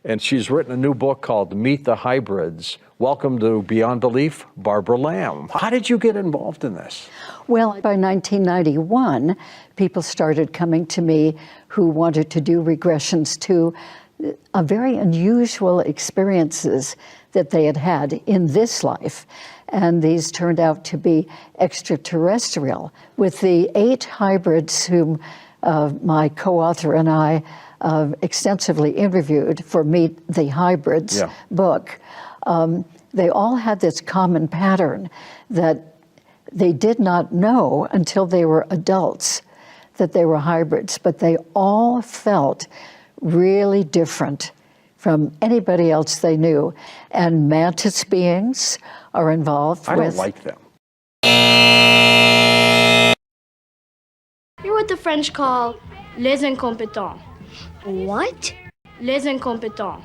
and she's written a new book called Meet the Hybrids. Welcome to Beyond Belief, Barbara Lamb. How did you get involved in this? Well, by 1991, people started coming to me who wanted to do regressions to very unusual experiences that they had had in this life. And these turned out to be extraterrestrial. With the 8 hybrids whom my co-author and I extensively interviewed for Meet the Hybrids book, they all had this common pattern that they did not know until they were adults that they were hybrids, but they all felt really different from anybody else they knew. And mantis beings are involved I don't like them. You're what the French call les incompétents. What? Les incompétents.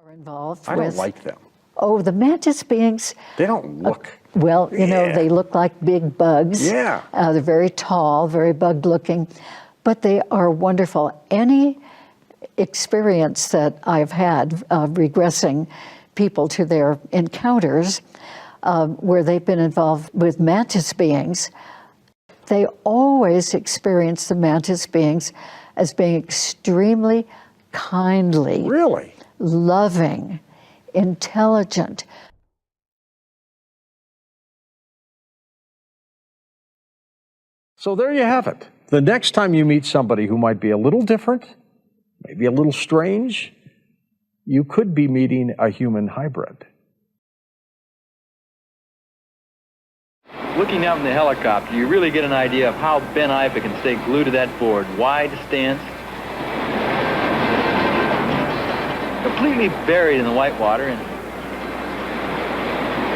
Are involved I don't like them. Oh, the mantis beings. They don't look. Well, you know, they look like big bugs. Yeah. They're very tall, very bug-looking, but they are wonderful. Any experience that I've had regressing people to their encounters where they've been involved with mantis beings, they always experience the mantis beings as being extremely kindly. Really? Loving, intelligent. So there you have it. The next time you meet somebody who might be a little different, maybe a little strange, you could be meeting a human hybrid. Looking out in the helicopter, you really get an idea of how Ben Ipa can stay glued to that board. Wide stance, completely buried in the white water, and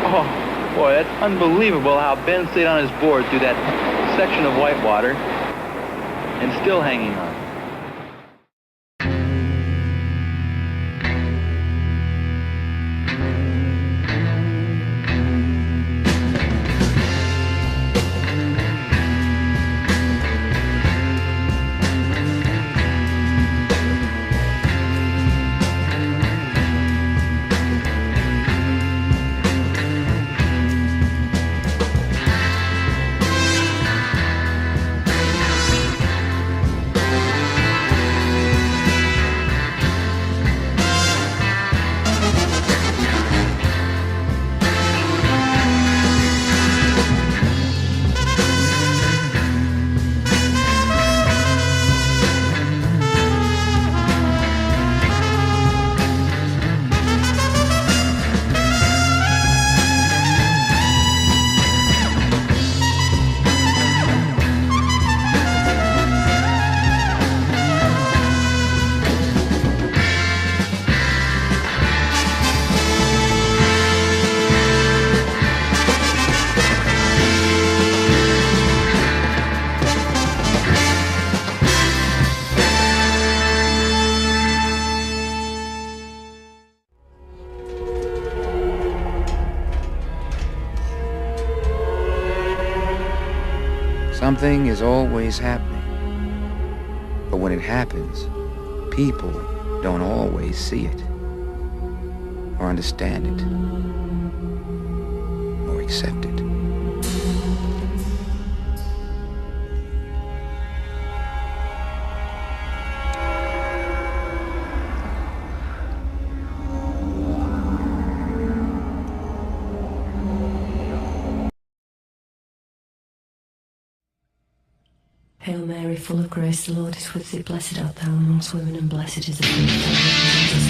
oh boy, that's unbelievable how Ben stayed on his board through that section of white water and still hanging on. Something is always happening. But when it happens, people don't always see it, or understand it, or accept it. Hail Mary, full of grace, the Lord is with thee. Blessed art thou amongst women, and blessed is the fruit of thy womb, Jesus.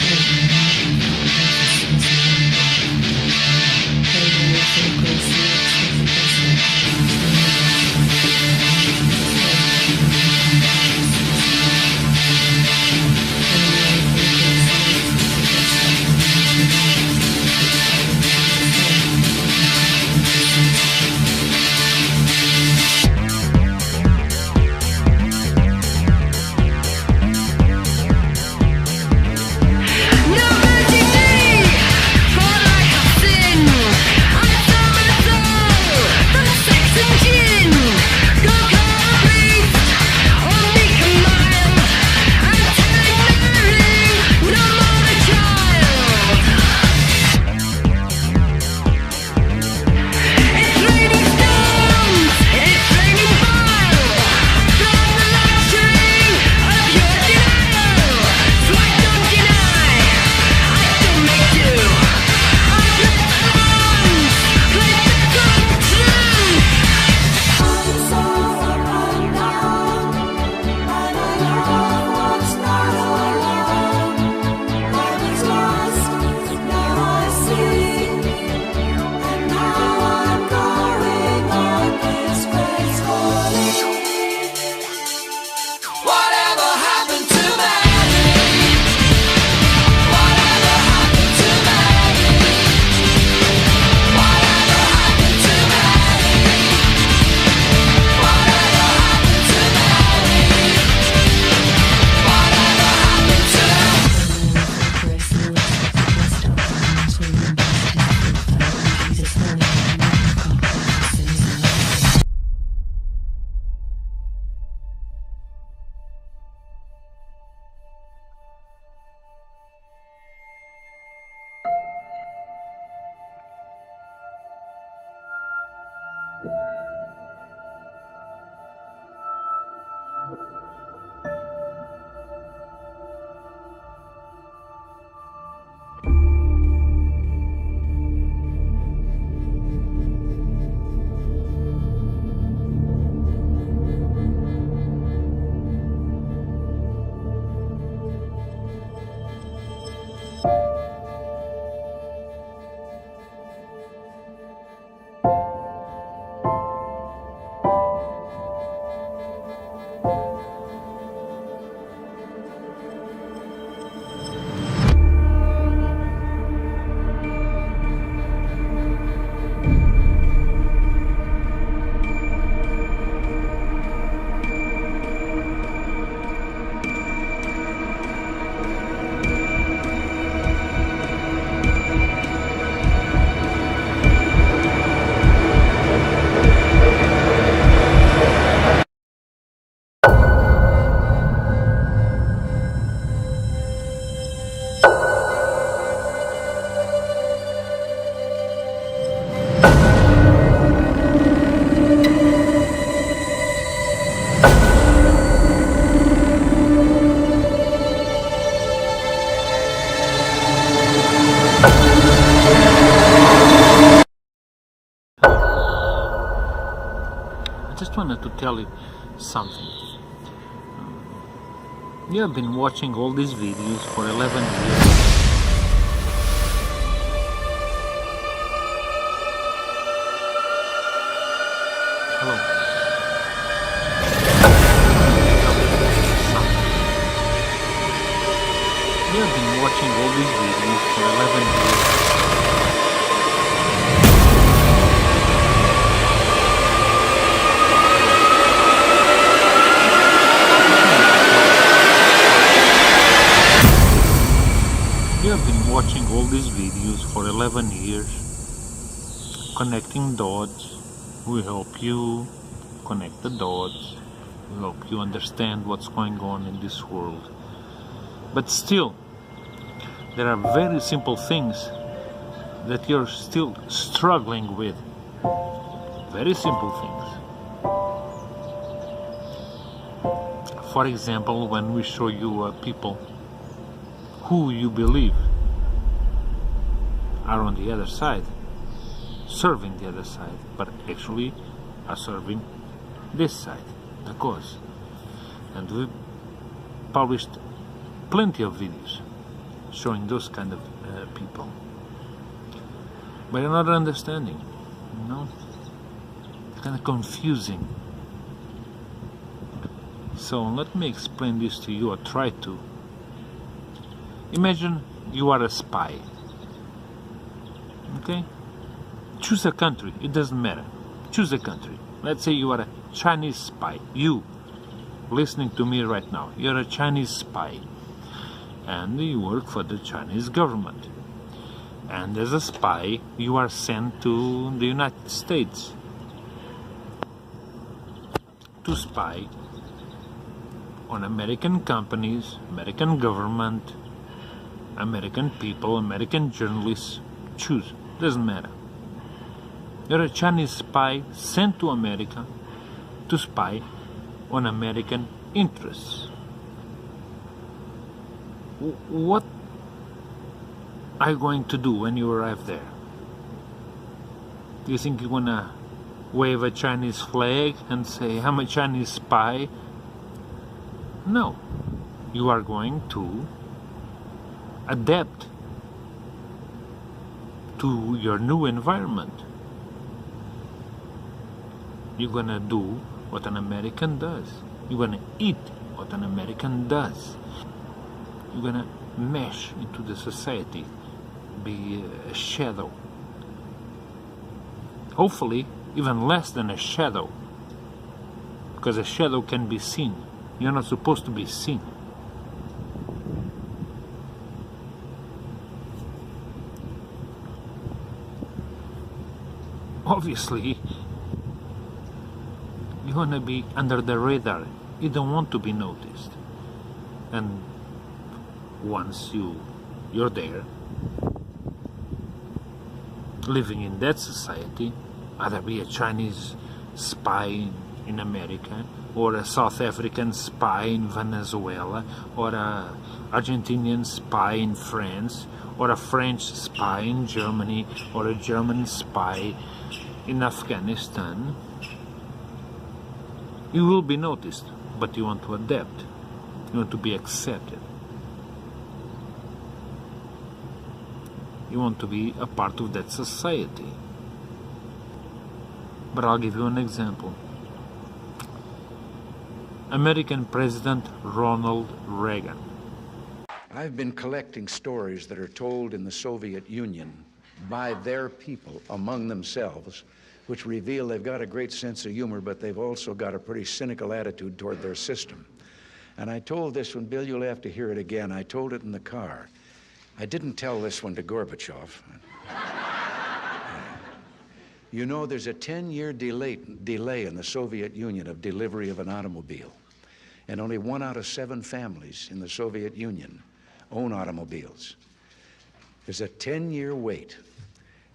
Hail Mary, full of grace, the Lord is with thee. Blessed art thou amongst women, and just wanted to tell you something. You have been watching all these videos for 11 years. Hello. You have been watching all these videos for 11 years. You have been watching all these videos for 11 years. Connecting dots will help you connect the dots, help you understand what's going on in this world. But still, there are very simple things that you're still struggling with. Very simple things. For example, when we show you people who you believe are on the other side, serving the other side, but actually are serving this side, the cause. And we published plenty of videos showing those kind of people. But you're not understanding, you know? It's kind of confusing. So let me explain this to you, or try to. Imagine you are a spy. Okay? Choose a country, it doesn't matter. Choose a country. Let's say you are a Chinese spy. You, listening to me right now, you're a Chinese spy. And you work for the Chinese government. And as a spy, you are sent to the United States to spy on American companies, American government, American people, American journalists. Choose, doesn't matter. You're a Chinese spy sent to America to spy on American interests. What are you going to do when you arrive there? Do you think you're gonna wave a Chinese flag and say, I'm a Chinese spy? No. You are going to adapt to your new environment. You're gonna do what an American does. You're gonna eat what an American does. You're gonna mesh into the society, be a shadow. Hopefully, even less than a shadow, because a shadow can be seen. You're not supposed to be seen. Obviously, you want to be under the radar. You don't want to be noticed. And once you're there, living in that society, either be a Chinese spy in America, or a South African spy in Venezuela, or a Argentinian spy in France, or a French spy in Germany, or a German spy in Afghanistan, you will be noticed, but you want to adapt. You want to be accepted. You want to be a part of that society. But I'll give you an example. American President Ronald Reagan. I've been collecting stories that are told in the Soviet Union by their people among themselves, which reveal they've got a great sense of humor, but they've also got a pretty cynical attitude toward their system. And I told this one, Bill, you'll have to hear it again. I told it in the car. I didn't tell this one to Gorbachev. You know, there's a 10-year delay in the Soviet Union of delivery of an automobile. And only 1 out of 7 families in the Soviet Union own automobiles. There's a 10-year wait.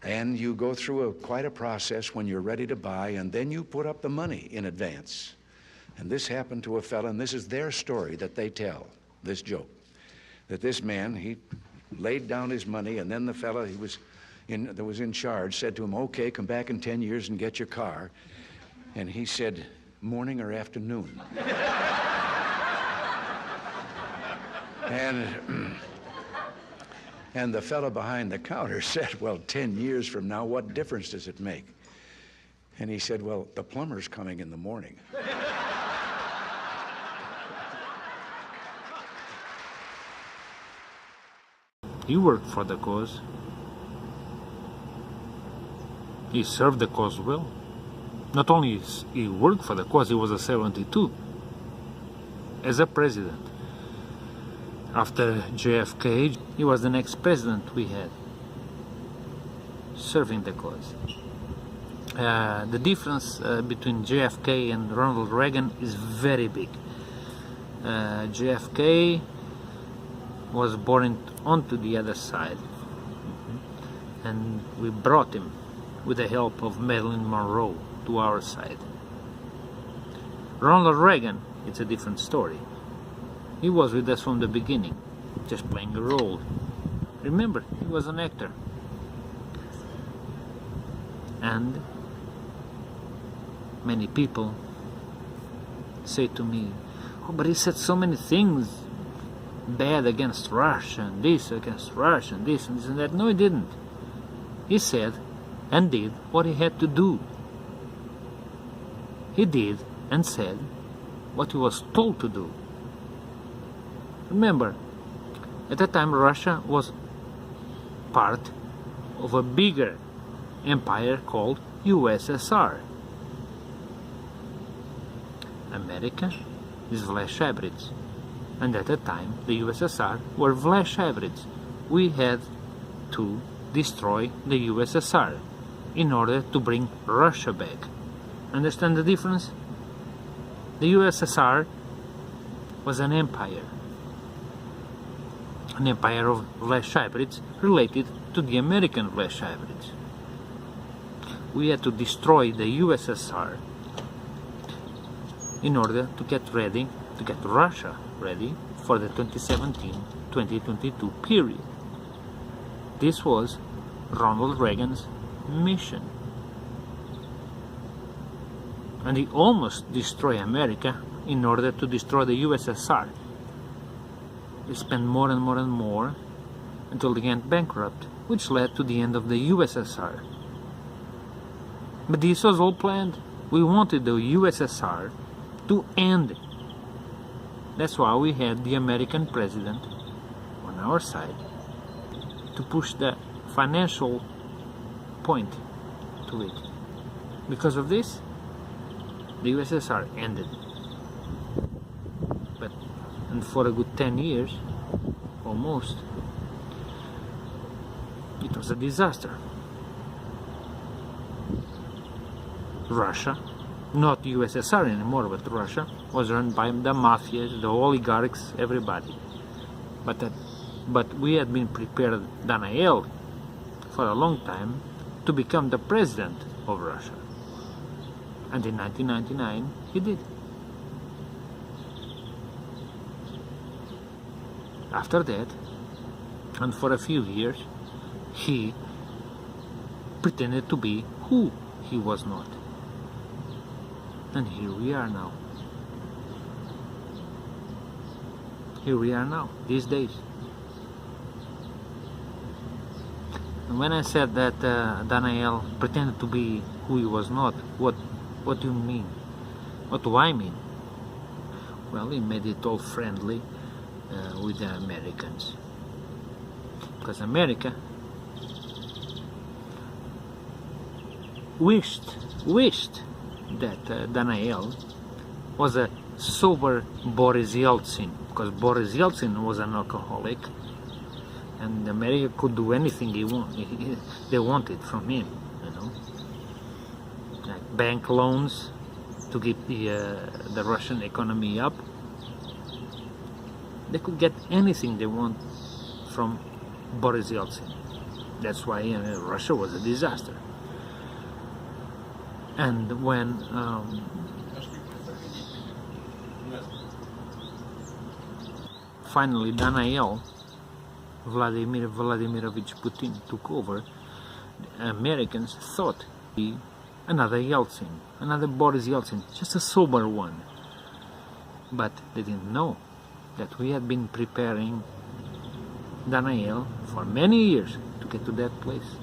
And you go through quite a process when you're ready to buy, and then you put up the money in advance. And this happened to a fella, and this is their story that they tell, this joke. That this man, he laid down his money, and then the fella that was in charge said to him, okay, come back in 10 years and get your car. And he said, morning or afternoon? And the fellow behind the counter said, well, 10 years from now, what difference does it make? And he said, well, the plumber's coming in the morning. He worked for the cause. He served the cause well. Not only he worked for the cause, he was a 72 as a president. After JFK, he was the next president we had, serving the cause. the difference between JFK and Ronald Reagan is very big. JFK was born onto the other side, and we brought him with the help of Marilyn Monroe to our side. Ronald Reagan, it's a different story. He was with us from the beginning, just playing a role. Remember, he was an actor. And many people say to me, oh, but he said so many things bad against Russia, and this against Russia, and this and that. No, he didn't. He said and did what he had to do. He did and said what he was told to do. Remember, at that time Russia was part of a bigger empire called USSR. America is flesh hybrids, and at that time the USSR were flesh hybrids. We had to destroy the USSR in order to bring Russia back. Understand the difference? The USSR was an empire of flesh hybrids related to the American flesh hybrids. We had to destroy the USSR in order to get Russia ready for the 2017-2022 period. This was Ronald Reagan's mission. And he almost destroyed America in order to destroy the USSR. He spent more and more and more until they went bankrupt, which led to the end of the USSR. But this was all planned. We wanted the USSR to end. That's why we had the American president on our side to push the financial point to it. Because of this, the USSR ended. And for a good 10 years, almost, it was a disaster. Russia, not USSR anymore, but Russia, was run by the mafia, the oligarchs, everybody. But we had been prepared, Daniel, for a long time, to become the president of Russia. And in 1999, he did. After that, and for a few years, he pretended to be who he was not. And here we are now. Here we are now, these days. And when I said that Daniel pretended to be who he was not, what do you mean? What do I mean? Well, he made it all friendly with the Americans. Because America wished that Daniel was a sober Boris Yeltsin, because Boris Yeltsin was an alcoholic, and America could do anything they wanted from him, you know, like bank loans to keep the Russian economy up. They could get anything they want from Boris Yeltsin. That's why Russia was a disaster. And when finally Daniel Vladimirovich Putin took over, the Americans thought he another Yeltsin, another Boris Yeltsin, just a sober one. But they didn't know that we had been preparing Daniel for many years to get to that place.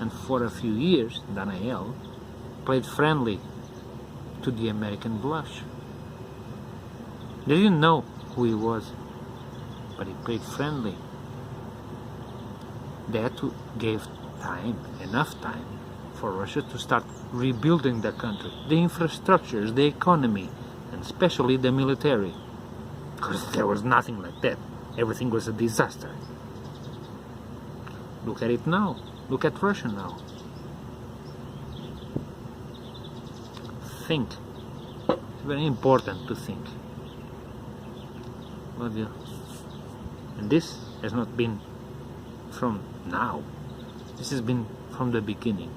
And for a few years, Daniel played friendly to the American blush. They didn't know who he was, but he played friendly. That gave time, enough time, for Russia to start rebuilding the country, the infrastructures, the economy, and especially the military. Because there was nothing like that. Everything was a disaster. Look at it now. Look at Russia now. think. It's very important to think. And this has not been from now. This has been from the beginning.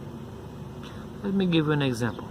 Let me give you an example.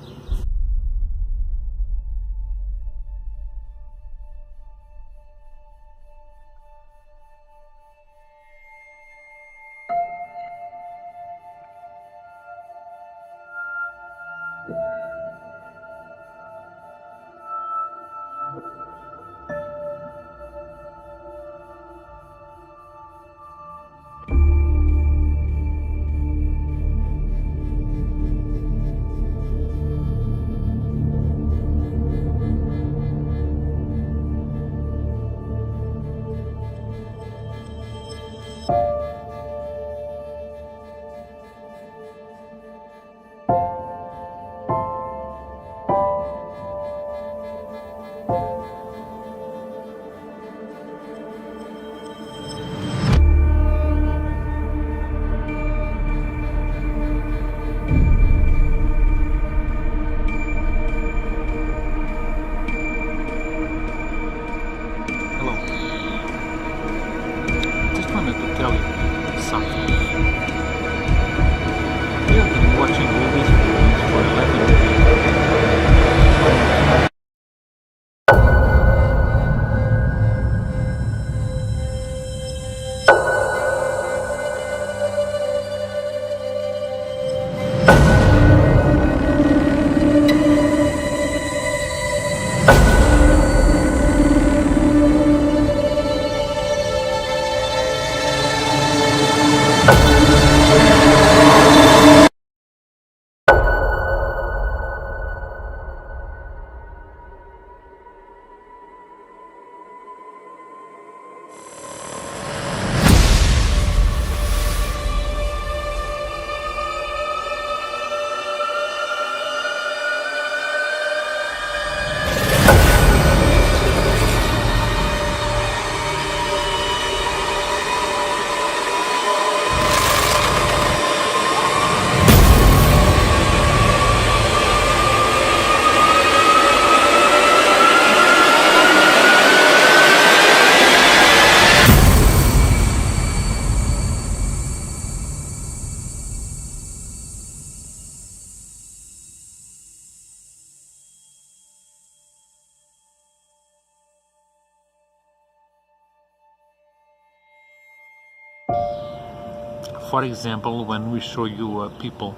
For example, when we show you people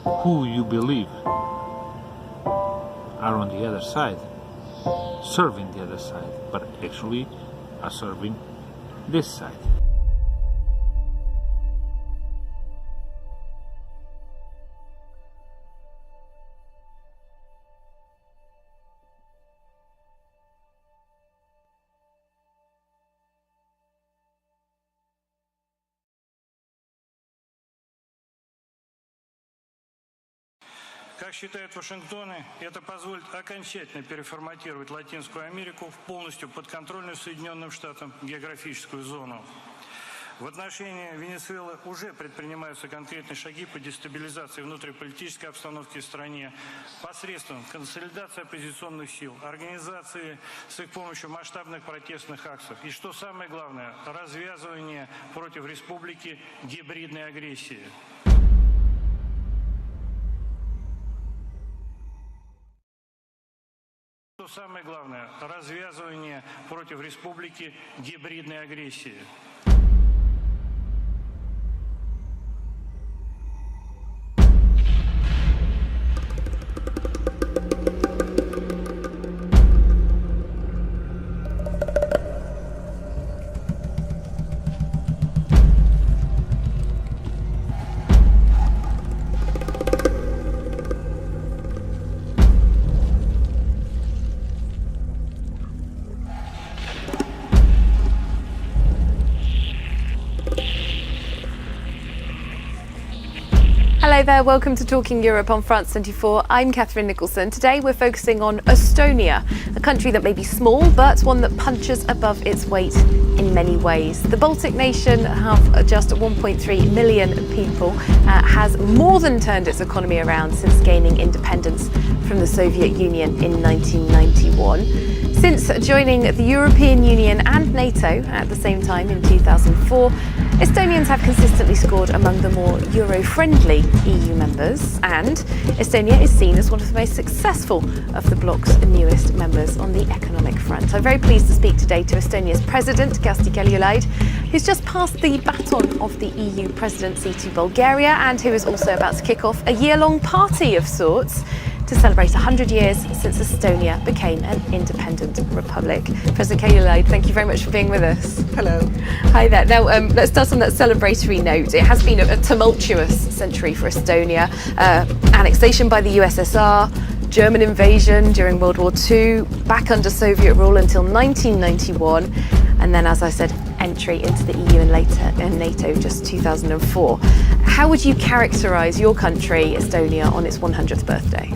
who you believe are on the other side, serving the other side, but actually are serving this side. Как считают в Вашингтоне, это позволит окончательно переформатировать Латинскую Америку в полностью подконтрольную Соединенным Штатам географическую зону. В отношении Венесуэлы уже предпринимаются конкретные шаги по дестабилизации внутриполитической обстановки в стране посредством консолидации оппозиционных сил, организации с их помощью масштабных протестных акций и, что самое главное, развязывание против республики гибридной агрессии. Что самое главное, развязывание против республики гибридной агрессии. there, welcome to Talking Europe on France 24. I'm Catherine Nicholson. Today we're focusing on Estonia, a country that may be small but one that punches above its weight in many ways. The Baltic nation have just 1.3 million people, has more than turned its economy around since gaining independence from the Soviet Union in 1991. Since joining the European Union and NATO at the same time in 2004, Estonians have consistently scored among the more Euro-friendly EU members, and Estonia is seen as one of the most successful of the bloc's newest members on the economic front. I'm very pleased to speak today to Estonia's President, Kersti Kaljulaid, who's just passed the baton of the EU presidency to Bulgaria and who is also about to kick off a year-long party of sorts to celebrate 100 years since Estonia became an independent republic. President Kaljulaid, thank you very much for being with us. Hello. Hi there. Now, let's start on that celebratory note. It has been a tumultuous century for Estonia. Annexation by the USSR, German invasion during World War II, back under Soviet rule until 1991, and then, as I said, entry into the EU and later in NATO just 2004. How would you characterise your country, Estonia, on its 100th birthday?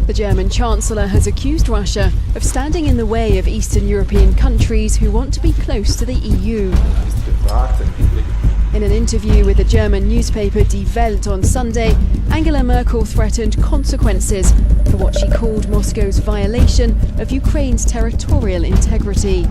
The German Chancellor has accused Russia of standing in the way of Eastern European countries who want to be close to the EU. In an interview with the German newspaper Die Welt on Sunday, Angela Merkel threatened consequences for what she called Moscow's violation of Ukraine's territorial integrity.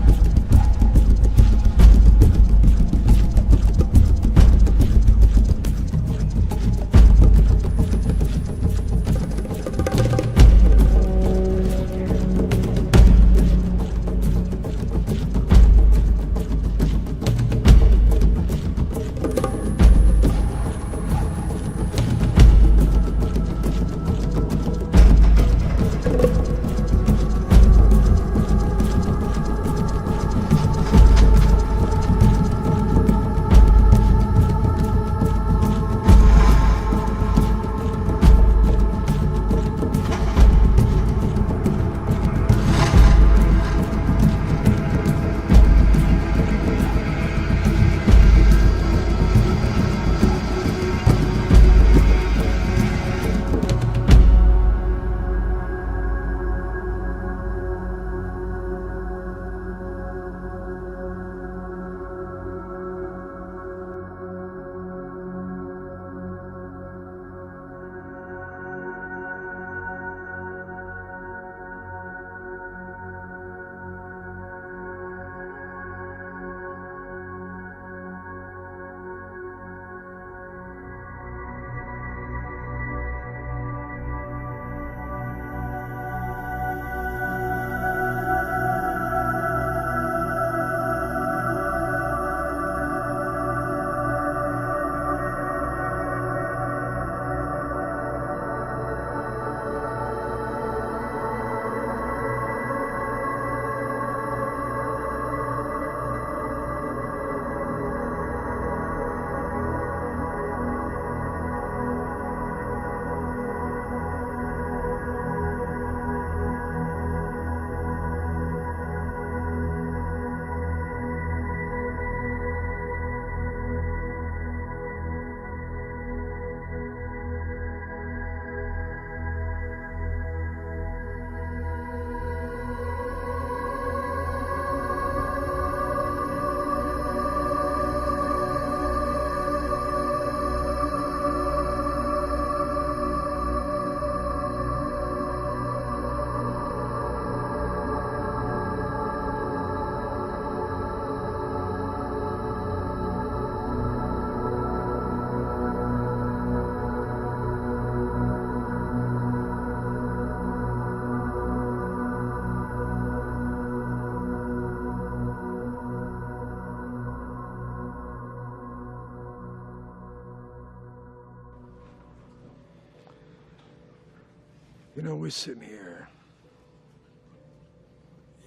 know, we're sitting here,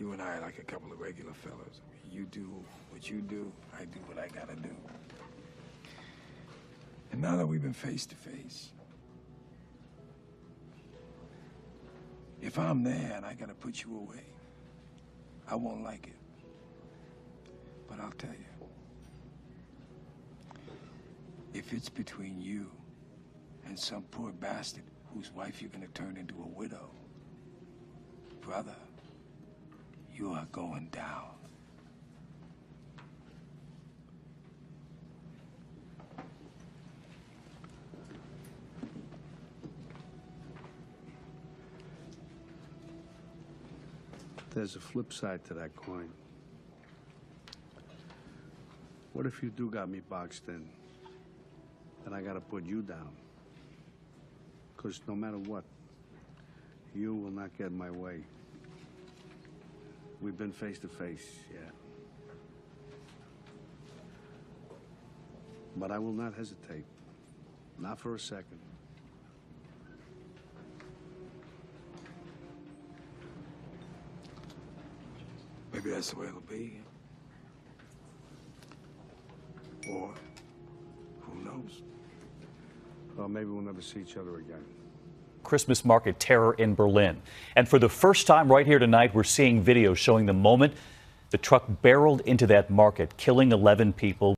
you and I, like a couple of regular fellas. I mean, you do what you do, I do what I gotta do. And now that we've been face to face, if I'm there and I gotta put you away, I won't like it. But I'll tell you, if it's between you and some poor bastard whose wife you're gonna turn into a widow, brother, you are going down. There's a flip side to that coin. What if you do got me boxed in? Then I gotta put you down. Because no matter what, you will not get in my way. We've been face to face, yeah. But I will not hesitate. Not for a second. Maybe that's the way it'll be. Or, who knows? Well, maybe we'll never see each other again. Christmas market terror in Berlin. And for the first time right here tonight, we're seeing video showing the moment the truck barreled into that market, killing 11 people.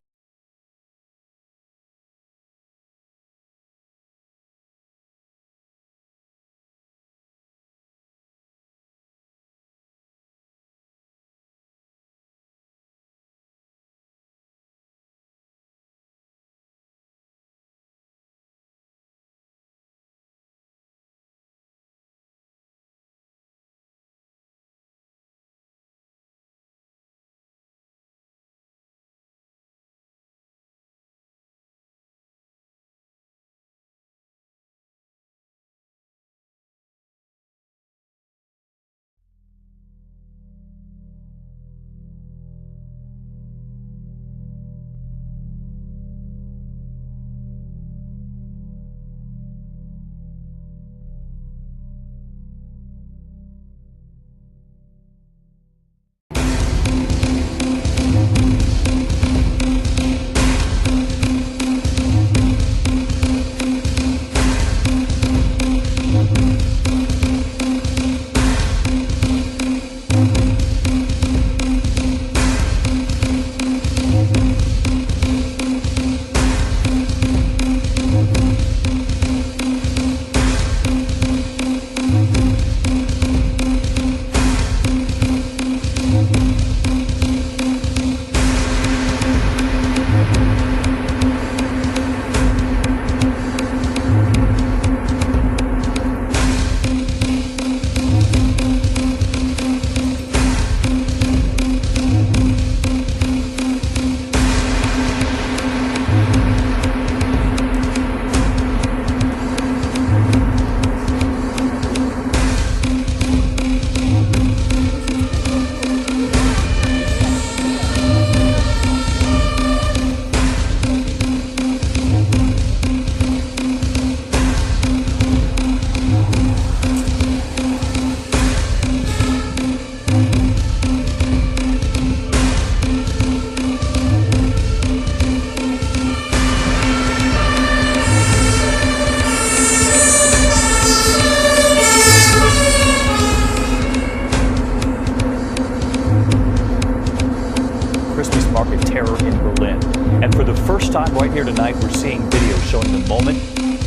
Time right here tonight, we're seeing video showing the moment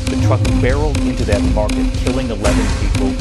the truck barreled into that market, killing 11 people.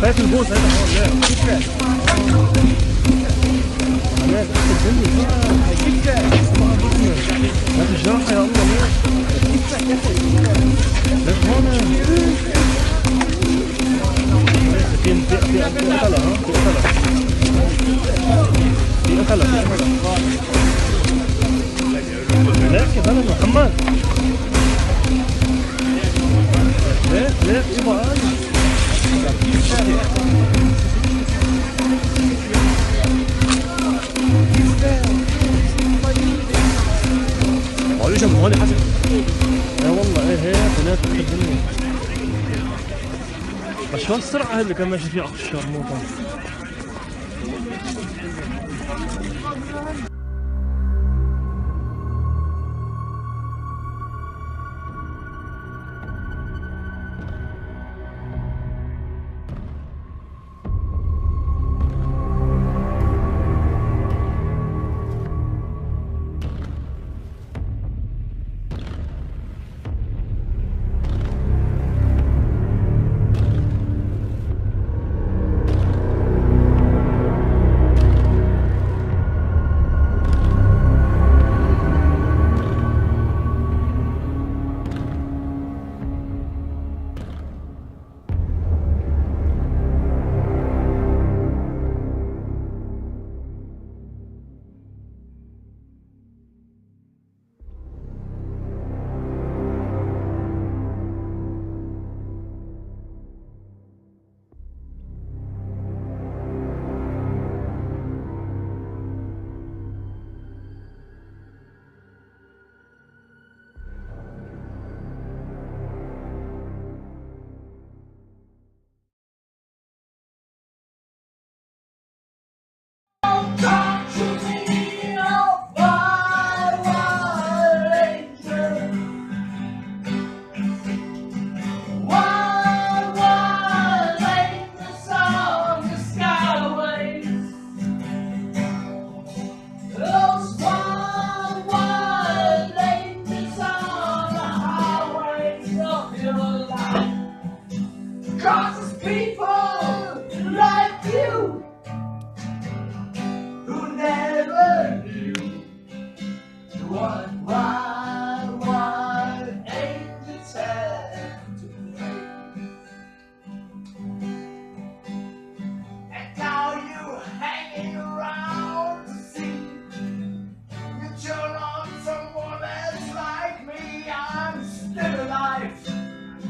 فات البوس هذا هو لا لا تجرح يا الله لا هون في قتلة في قتلة لا كيف انا محمد لا يبقى معلش يا ابو حسن لا والله ايه هي هناك الدنيا بس شو السرعه هذه اللي كان ماشي فيها اخ الشرموطه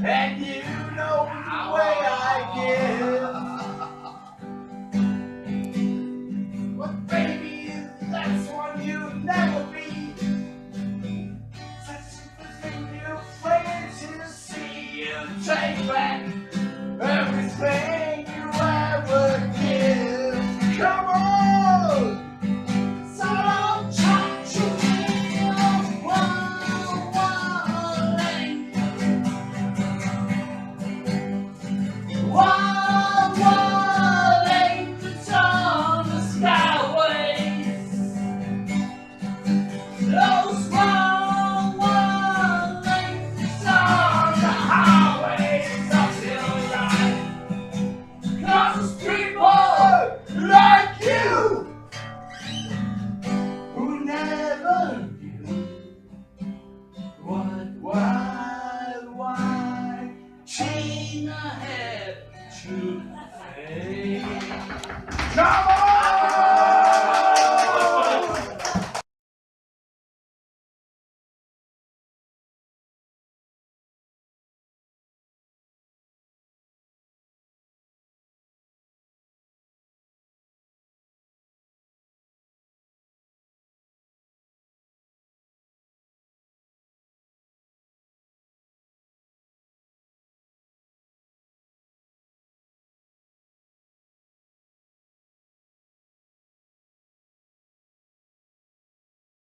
And you know the way I get.